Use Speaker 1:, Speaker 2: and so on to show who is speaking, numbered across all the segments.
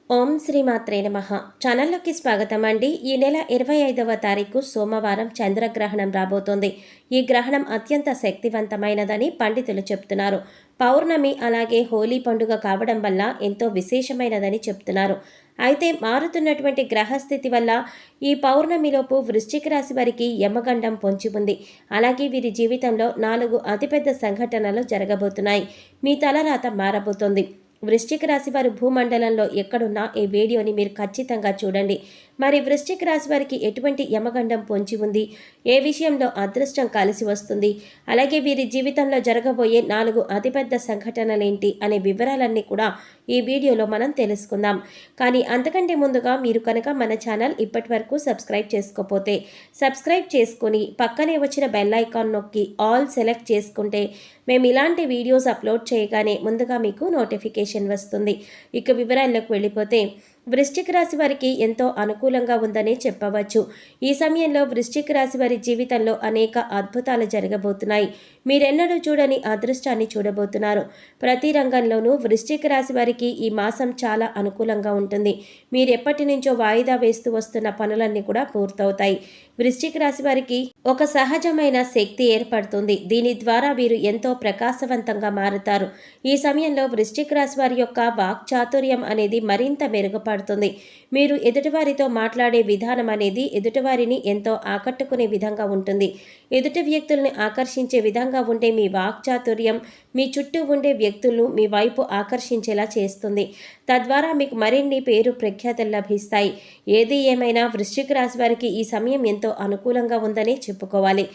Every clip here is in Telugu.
Speaker 1: ఓం శ్రీ మాత్రే నమః. ఛానల్లోకి స్వాగతం అండి. ఈ నెల 25వ తారీఖు సోమవారం చంద్రగ్రహణం రాబోతోంది. ఈ గ్రహణం అత్యంత శక్తివంతమైనదని పండితులు చెప్తున్నారు. పౌర్ణమి అలాగే హోలీ పండుగ కావడం వల్ల ఎంతో విశేషమైనదని చెప్తున్నారు. అయితే మారుతున్నటువంటి గ్రహస్థితి వల్ల ఈ పౌర్ణమిలోపు వృశ్చిక రాశి వారికి యమగండం పొంచి ఉంది. అలాగే వీరి జీవితంలో 4 అతిపెద్ద సంఘటనలు జరగబోతున్నాయి. మీ తలరాత మారబోతోంది. వృశ్చిక రాశి వారు భూమండలంలో ఎక్కడున్నా ఈ వీడియోని మీరు ఖచ్చితంగా చూడండి. మరి వృశ్చిక రాశి వారికి ఎటువంటి యమగండం పొంచి ఉంది, ఏ విషయంలో అదృష్టం కలిసి వస్తుంది, అలాగే వీరి జీవితంలో జరగబోయే 4 అతిపెద్ద సంఘటనలేంటి అనే వివరాలన్నీ కూడా ఈ వీడియోలో మనం తెలుసుకుందాం. కానీ అంతకంటే ముందుగా మీరు కనుక మన ఛానల్ ఇప్పటి వరకు సబ్స్క్రైబ్ చేసుకోకపోతే సబ్స్క్రైబ్ చేసుకుని పక్కనే వచ్చిన బెల్ ఐకాన్ నొక్కి ఆల్ సెలెక్ట్ చేసుకుంటే మేము ఇలాంటి వీడియోస్ అప్లోడ్ చేయగానే ముందుగా మీకు నోటిఫికేషన్ వస్తుంది. ఇక వివరాల్లోకి వెళ్ళిపోతే వృశ్చిక రాశి వారికి ఎంతో అనుకూలంగా ఉందనే చెప్పవచ్చు. ఈ సమయంలో వృశ్చిక రాశి వారి జీవితంలో అనేక అద్భుతాలు జరగబోతున్నాయి. మీరెన్నడూ చూడని అదృష్టాన్ని చూడబోతున్నారు. ప్రతి రంగంలోనూ వృశ్చిక రాశి వారికి ఈ మాసం చాలా అనుకూలంగా ఉంటుంది. మీరు ఎప్పటి నుంచో వాయిదా వేస్తూ వస్తున్న పనులన్నీ కూడా పూర్తవుతాయి. వృశ్చిక రాశి వారికి ఒక సహజమైన శక్తి ఏర్పడుతుంది. దీని ద్వారా వీరు ఎంతో ప్రకాశవంతంగా మారుతారు. ఈ సమయంలో వృశ్చిక రాశి వారి యొక్క వాక్చాతుర్యం అనేది మరింత మెరుగుపడుతుంది. మీరు ఎదుటివారితో మాట్లాడే విధానం అనేది ఎదుటివారిని ఎంతో ఆకట్టుకునే విధంగా ఉంటుంది. ఎదుటి వ్యక్తుల్ని ఆకర్షించే విధంగా ఉండే మీ వాక్చాతుర్యం మీ చుట్టూ ఉండే వ్యక్తులను మీ వైపు ఆకర్షించేలా చేస్తుంది. తద్వారా మీకు మరిన్ని పేరు ప్రఖ్యాతలు లభిస్తాయి. ఏది ఏమైనా వృశ్చిక రాశి వారికి ఈ సమయం ఎంతో అనుకూలంగా ఉందనే చెప్పుకోవాలి.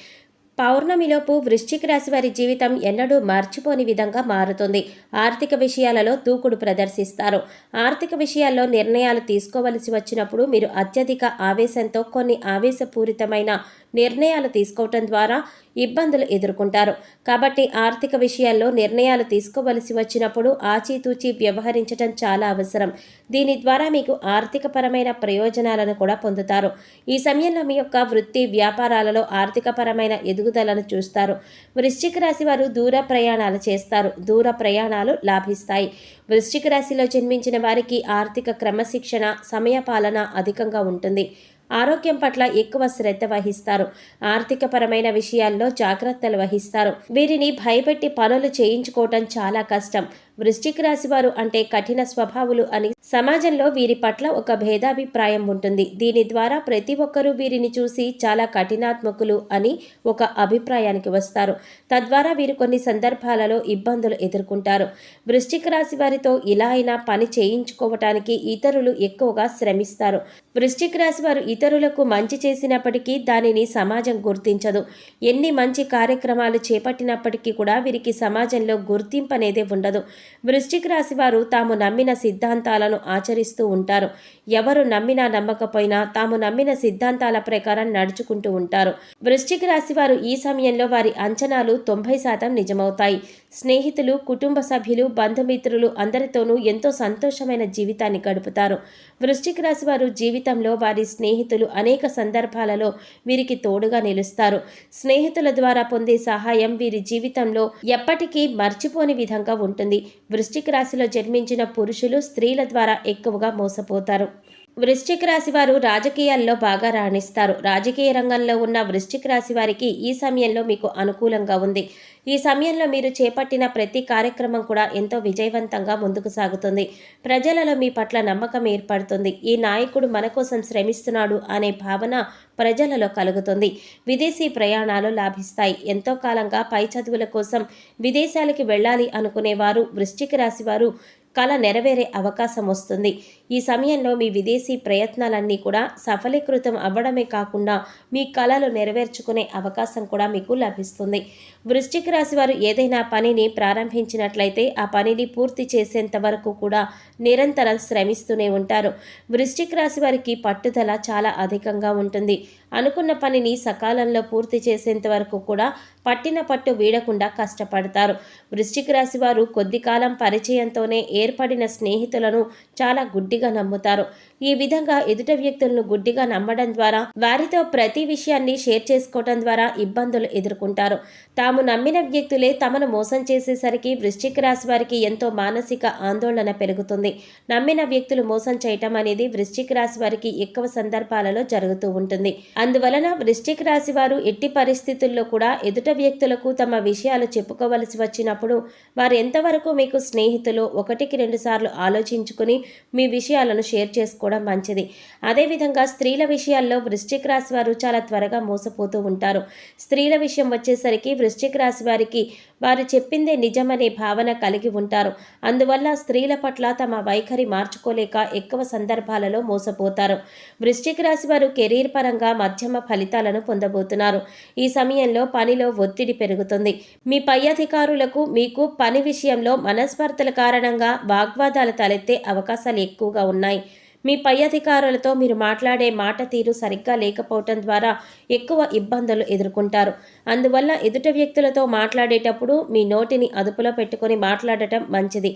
Speaker 1: పౌర్ణమిలోపు వృశ్చిక రాశి వారి జీవితం ఎన్నడూ మర్చిపోని విధంగా మారుతుంది. ఆర్థిక విషయాలలో దూకుడు ప్రదర్శిస్తారు. ఆర్థిక విషయాల్లో నిర్ణయాలు తీసుకోవలసి వచ్చినప్పుడు మీరు అత్యధిక ఆవేశంతో కొన్ని ఆవేశపూరితమైన నిర్ణయాలు తీసుకోవటం ద్వారా ఇబ్బందులు ఎదుర్కొంటారు. కాబట్టి ఆర్థిక విషయాల్లో నిర్ణయాలు తీసుకోవలసి వచ్చినప్పుడు ఆచితూచి వ్యవహరించడం చాలా అవసరం. దీని ద్వారా మీకు ఆర్థికపరమైన ప్రయోజనాలను కూడా పొందుతారు. ఈ సమయంలో మీ యొక్క వృత్తి వ్యాపారాలలో ఆర్థికపరమైన ఎదుగుదలను చూస్తారు. వృశ్చిక రాశి వారు దూర ప్రయాణాలు చేస్తారు. దూర ప్రయాణాలు లాభిస్తాయి. వృశ్చిక రాశిలో జన్మించిన వారికి ఆర్థిక క్రమశిక్షణ, సమయపాలన అధికంగా ఉంటుంది. ఆరోగ్యం పట్ల ఎక్కువ శ్రద్ధ వహిస్తారు. ఆర్థికపరమైన విషయాల్లో జాగ్రత్తలు వహిస్తారు. వీరిని భయపెట్టి పనులు చేయించుకోవటం చాలా కష్టం. వృశ్చిక రాశి వారు అంటే కఠిన స్వభావులు అని సమాజంలో వీరి పట్ల ఒక భేదాభిప్రాయం ఉంటుంది. దీని ద్వారా ప్రతి ఒక్కరూ వీరిని చూసి చాలా కఠినాత్మకులు అని ఒక అభిప్రాయానికి వస్తారు. తద్వారా వీరు కొన్ని సందర్భాలలో ఇబ్బందులు ఎదుర్కొంటారు. వృశ్చిక రాశి వారితో ఇలా అయినా పని చేయించుకోవటానికి ఇతరులు ఎక్కువగా శ్రమిస్తారు. వృశ్చిక రాశి వారు ఇతరులకు మంచి చేసినప్పటికీ దానిని సమాజం గుర్తించదు. ఎన్ని మంచి కార్యక్రమాలు చేపట్టినప్పటికీ కూడా వీరికి సమాజంలో గుర్తింపు అనేది ఉండదు. వృశ్చిక రాశి వారు తాము నమ్మిన సిద్ధాంతాలను ఆచరిస్తూ ఉంటారు. ఎవరు నమ్మినా నమ్మకపోయినా తాము నమ్మిన సిద్ధాంతాల ప్రకారం నడుచుకుంటూ ఉంటారు. వృశ్చిక రాశి వారు ఈ సమయంలో వారి అంచనాలు 90% నిజమవుతాయి. స్నేహితులు, కుటుంబ సభ్యులు, బంధుమిత్రులు అందరితోనూ ఎంతో సంతోషమైన జీవితాన్ని గడుపుతారు. వృశ్చిక రాశి వారు జీవితంలో వారి స్నేహితులు అనేక సందర్భాలలో వీరికి తోడుగా నిలుస్తారు. స్నేహితుల ద్వారా పొందే సహాయం వీరి జీవితంలో ఎప్పటికీ మర్చిపోని విధంగా ఉంటుంది. వృశ్చిక రాశిలో జన్మించిన పురుషులు స్త్రీల ద్వారా ఎక్కువగా మోసపోతారు. వృశ్చిక రాశి వారు రాజకీయాల్లో బాగా రాణిస్తారు. రాజకీయ రంగంలో ఉన్న వృశ్చిక రాశి వారికి ఈ సమయంలో మీకు అనుకూలంగా ఉంది. ఈ సమయంలో మీరు చేపట్టిన ప్రతి కార్యక్రమం కూడా ఎంతో విజయవంతంగా ముందుకు సాగుతుంది. ప్రజలలో మీ పట్ల నమ్మకం ఏర్పడుతుంది. ఈ నాయకుడు మన కోసం శ్రమిస్తున్నాడు అనే భావన ప్రజలలో కలుగుతుంది. విదేశీ ప్రయాణాలు లాభిస్తాయి. ఎంతో కాలంగా పై చదువుల కోసం విదేశాలకి వెళ్ళాలి అనుకునేవారు వృశ్చిక రాశి వారు కళ నెరవేరే అవకాశం వస్తుంది. ఈ సమయంలో మీ విదేశీ ప్రయత్నాలన్నీ కూడా సఫలీకృతం అవ్వడమే కాకుండా మీ కళలు నెరవేర్చుకునే అవకాశం కూడా మీకు లభిస్తుంది. వృశ్చిక రాశి వారు ఏదైనా పనిని ప్రారంభించినట్లయితే ఆ పనిని పూర్తి చేసేంత వరకు కూడా నిరంతరం శ్రమిస్తూనే ఉంటారు. వృశ్చిక రాశి వారికి పట్టుదల చాలా అధికంగా ఉంటుంది. అనుకున్న పనిని సకాలంలో పూర్తి చేసేంత వరకు కూడా పట్టిన పట్టు వీడకుండా కష్టపడతారు. వృశ్చిక రాశి వారు కొద్ది కాలం పరిచయంతోనే ఏర్పడిన స్నేహితులను చాలా గుడ్డిగా నమ్ముతారు. ఈ విధంగా ఎదుట వ్యక్తులను గుడ్డిగా నమ్మడం ద్వారా వారితో ప్రతి విషయాన్ని షేర్ చేసుకోవడం ద్వారా ఇబ్బందులు ఎదుర్కొంటారు. తాము నమ్మిన వ్యక్తులే తమను మోసం చేసేసరికి వృశ్చిక రాశి వారికి ఎంతో మానసిక ఆందోళన పెరుగుతుంది. నమ్మిన వ్యక్తులు మోసం చేయటం అనేది వృశ్చిక రాశి వారికి ఎక్కువ సందర్భాలలో జరుగుతూ ఉంటుంది. అందువలన వృశ్చిక రాశి వారు ఎట్టి పరిస్థితుల్లో కూడా ఎదుట వ్యక్తులకు తమ విషయాలు చెప్పుకోవలసి వచ్చినప్పుడు వారు ఎంతవరకు మీకు స్నేహితులు 1-2 సార్లు ఆలోచించుకుని మీ విషయాలను షేర్ చేసుకోవడం మంచిది. అదేవిధంగా స్త్రీల విషయాల్లో వృశ్చిక రాశి వారు చాలా త్వరగా మోసపోతూ ఉంటారు. స్త్రీల విషయం వచ్చేసరికి వృశ్చిక రాశి వారికి వారు చెప్పిందే నిజమనే భావన కలిగి ఉంటారు. అందువల్ల స్త్రీల పట్ల తమ వైఖరి మార్చుకోలేక ఎక్కువ సందర్భాలలో మోసపోతారు. వృశ్చిక రాశి వారు కెరీర్ పరంగా మధ్యమ ఫలితాలను పొందబోతున్నారు. ఈ సమయంలో పనిలో ఒత్తిడి పెరుగుతుంది. మీ పై అధికారులకు మీకు పని విషయంలో మనస్పర్ధల కారణంగా వాగ్వాదాలు తలెత్తే అవకాశాలు ఎక్కువగా ఉన్నాయి. మీ పై అధికారులతో మీరు మాట్లాడే మాట తీరు సరిగ్గా లేకపోవటం ద్వారా ఎక్కువ ఇబ్బందులు ఎదుర్కొంటారు. అందువల్ల ఎదుట వ్యక్తులతో మాట్లాడేటప్పుడు మీ నోటిని అదుపులో పెట్టుకొని మాట్లాడటం మంచిది.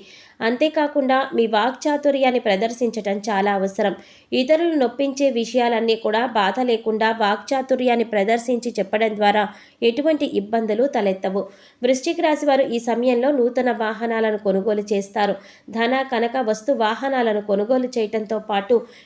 Speaker 1: అంతేకాకుండా మీ వాక్చాతుర్యాన్ని ప్రదర్శించటం చాలా అవసరం. ఇతరులు నొప్పించే విషయాలన్నీ కూడా బాధ లేకుండా వాక్చాతుర్యాన్ని ప్రదర్శించి చెప్పడం ద్వారా ఎటువంటి ఇబ్బందులు తలెత్తవు. వృశ్చిక రాశి వారు ఈ సమయంలో నూతన వాహనాలను కొనుగోలు చేస్తారు. ధన కనక వస్తు వాహనాలను కొనుగోలు చేయడంతో పాటు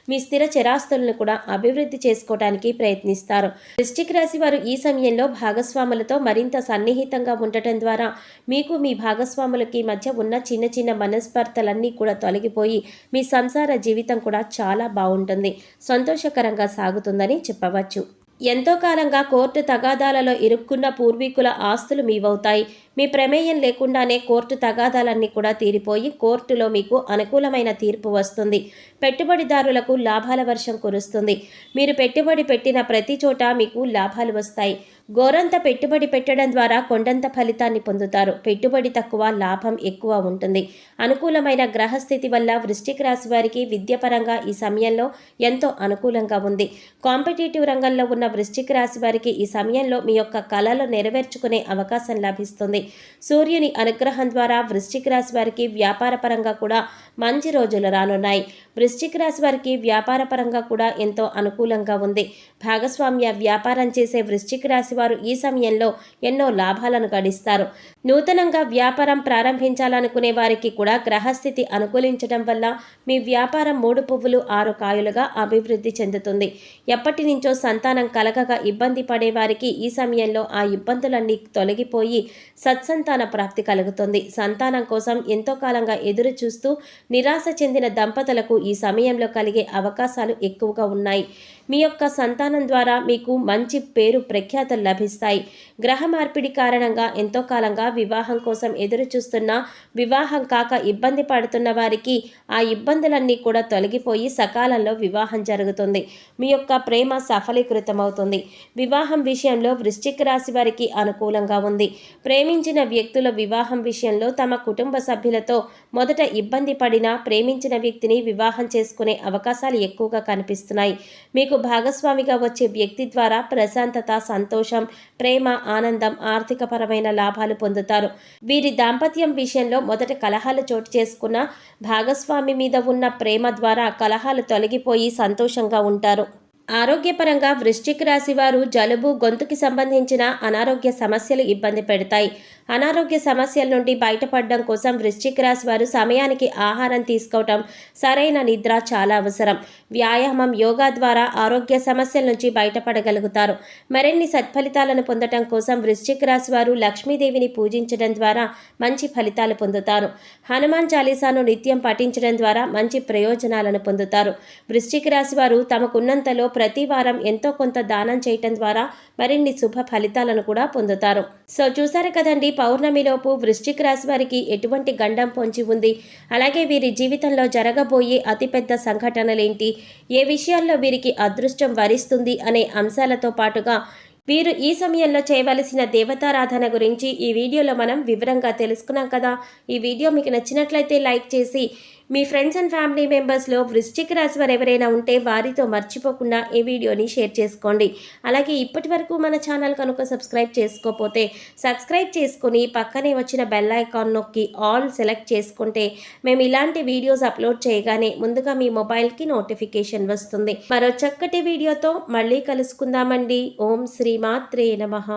Speaker 1: మీ స్థిర చరాస్తులను కూడా అభివృద్ధి చేసుకోవడానికి ప్రయత్నిస్తారు. వృశ్చిక రాశి వారు ఈ సమయంలో భాగస్వాములతో మరింత సన్నిహితంగా ఉండటం ద్వారా మీకు మీ భాగస్వాములకి మధ్య ఉన్న చిన్న చిన్న మనస్పర్ధలన్నీ కూడా తొలగిపోయి మీ సంసార జీవితం కూడా చాలా బాగుంటుంది, సంతోషకరంగా సాగుతుందని చెప్పవచ్చు. ఎంతో కాలంగా కోర్టు తగాదాలలో ఇరుక్కున్న పూర్వీకుల ఆస్తులు మీవవుతాయి. మీ ప్రమేయం లేకుండానే కోర్టు తగాదాలన్నీ కూడా తీరిపోయి కోర్టులో మీకు అనుకూలమైన తీర్పు వస్తుంది. పెట్టుబడిదారులకు లాభాల వర్షం కురుస్తుంది. మీరు పెట్టుబడి పెట్టిన ప్రతి చోట మీకు లాభాలు వస్తాయి. గోరంత పెట్టుబడి పెట్టడం ద్వారా కొండంత ఫలితాన్ని పొందుతారు. పెట్టుబడి తక్కువ, లాభం ఎక్కువ ఉంటుంది. అనుకూలమైన గ్రహస్థితి వల్ల వృశ్చిక రాశి వారికి విద్యపరంగా ఈ సమయంలో ఎంతో అనుకూలంగా ఉంది. కాంపిటేటివ్ రంగంలో ఉన్న వృశ్చిక రాశి వారికి ఈ సమయంలో మీ యొక్క కళలు నెరవేర్చుకునే అవకాశం లభిస్తుంది. సూర్యుని అనుగ్రహం ద్వారా వృశ్చిక రాశి వారికి వ్యాపార పరంగా కూడా మంచి రోజులు రానున్నాయి. వృశ్చిక రాశి వారికి వ్యాపార పరంగా కూడా ఎంతో అనుకూలంగా ఉంది. భాగస్వామ్య వ్యాపారం చేసే వృశ్చిక రాశి వారు ఈ సమయంలో ఎన్నో లాభాలను గడిస్తారు. నూతనంగా వ్యాపారం ప్రారంభించాలనుకునే వారికి కూడా గ్రహస్థితి అనుకూలించడం వల్ల మీ వ్యాపారం 3 పువ్వులు 6 కాయలుగా అభివృద్ధి చెందుతుంది. ఎప్పటి నుంచో సంతానం కలగగా ఇబ్బంది పడే వారికి ఈ సమయంలో ఆ ఇబ్బందులన్నీ తొలగిపోయి సత్సంతాన ప్రాప్తి కలుగుతుంది. సంతానం కోసం ఎంతో కాలంగా ఎదురు చూస్తూ నిరాశ చెందిన దంపతులకు ఈ సమయంలో కలిగే అవకాశాలు ఎక్కువగా ఉన్నాయి. మీ యొక్క సంతానం ద్వారా మీకు మంచి పేరు ప్రఖ్యాతలు లభిస్తాయి. గ్రహ మార్పిడి కారణంగా ఎంతో కాలంగా వివాహం కోసం ఎదురు చూస్తున్న, వివాహం కాక ఇబ్బంది పడుతున్న వారికి ఆ ఇబ్బందులన్నీ కూడా తొలగిపోయి సకాలంలో వివాహం జరుగుతుంది. మీ యొక్క ప్రేమ సఫలీకృతమవుతుంది. వివాహం విషయంలో వృశ్చిక రాశి వారికి అనుకూలంగా ఉంది. ప్రేమించిన వ్యక్తుల వివాహం విషయంలో తమ కుటుంబ సభ్యులతో మొదట ఇబ్బంది పడినా ప్రేమించిన వ్యక్తిని వివాహం చేసుకునే అవకాశాలు ఎక్కువగా కనిపిస్తున్నాయి. మీకు భాగస్వామిగా వచ్చే వ్యక్తి ద్వారా ప్రశాంతత, సంతోషం, ప్రేమ, ఆనందం, ఆర్థికపరమైన లాభాలు పొందుతారు. వీరి దాంపత్యం విషయంలో మొదట కలహాలు చోటు చేసుకున్న భాగస్వామి మీద ఉన్న ప్రేమ ద్వారా కలహాలు తొలగిపోయి సంతోషంగా ఉంటారు. ఆరోగ్యపరంగా వృశ్చిక రాశి వారు జలుబు, గొంతుకి సంబంధించిన అనారోగ్య సమస్యలు ఇబ్బంది పెడతాయి. అనారోగ్య సమస్యల నుండి బయటపడడం కోసం వృశ్చిక రాశి వారు సమయానికి ఆహారం తీసుకోవటం, సరైన నిద్ర చాలా అవసరం. వ్యాయామం, యోగా ద్వారా ఆరోగ్య సమస్యల నుంచి బయటపడగలుగుతారు. మరిన్ని సత్ఫలితాలను పొందటం కోసం వృశ్చిక రాశి వారు లక్ష్మీదేవిని పూజించడం ద్వారా మంచి ఫలితాలు పొందుతారు. హనుమాన్ చాలీసాను నిత్యం పఠించడం ద్వారా మంచి ప్రయోజనాలను పొందుతారు. వృశ్చిక రాశి వారు తమకున్నంతలో ప్రతి వారం ఎంతో కొంత దానం చేయటం ద్వారా మరిన్ని శుభ ఫలితాలను కూడా పొందుతారు. సో చూసారు కదండి, పౌర్ణమిలోపు వృశ్చిక రాశి వారికి ఎటువంటి గండం పొంచి ఉంది, అలాగే వీరి జీవితంలో జరగబోయే అతిపెద్ద సంఘటనలేంటి, ఏ విషయాల్లో వీరికి అదృష్టం వరిస్తుంది అనే అంశాలతో పాటుగా వీరు ఈ సమయంలో చేయవలసిన దేవతారాధన గురించి ఈ వీడియోలో మనం వివరంగా తెలుసుకున్నాం కదా. ఈ వీడియో మీకు నచ్చినట్లయితే లైక్ చేసి మీ ఫ్రెండ్స్ అండ్ ఫ్యామిలీ మెంబర్స్లో వృశ్చిక రాశి వారు ఎవరైనా ఉంటే వారితో మర్చిపోకుండా ఈ వీడియోని షేర్ చేసుకోండి. అలాగే ఇప్పటి వరకు మన ఛానల్ కనుక సబ్స్క్రైబ్ చేసుకోకపోతే సబ్స్క్రైబ్ చేసుకుని పక్కనే వచ్చిన బెల్ ఐకాన్ నొక్కి ఆల్ సెలెక్ట్ చేసుకుంటే మేము ఇలాంటి వీడియోస్ అప్లోడ్ చేయగానే ముందుగా మీ మొబైల్కి నోటిఫికేషన్ వస్తుంది. మరో చక్కటి వీడియోతో మళ్ళీ కలుసుకుందామండి. ఓం శ్రీ మాత్రే నమః.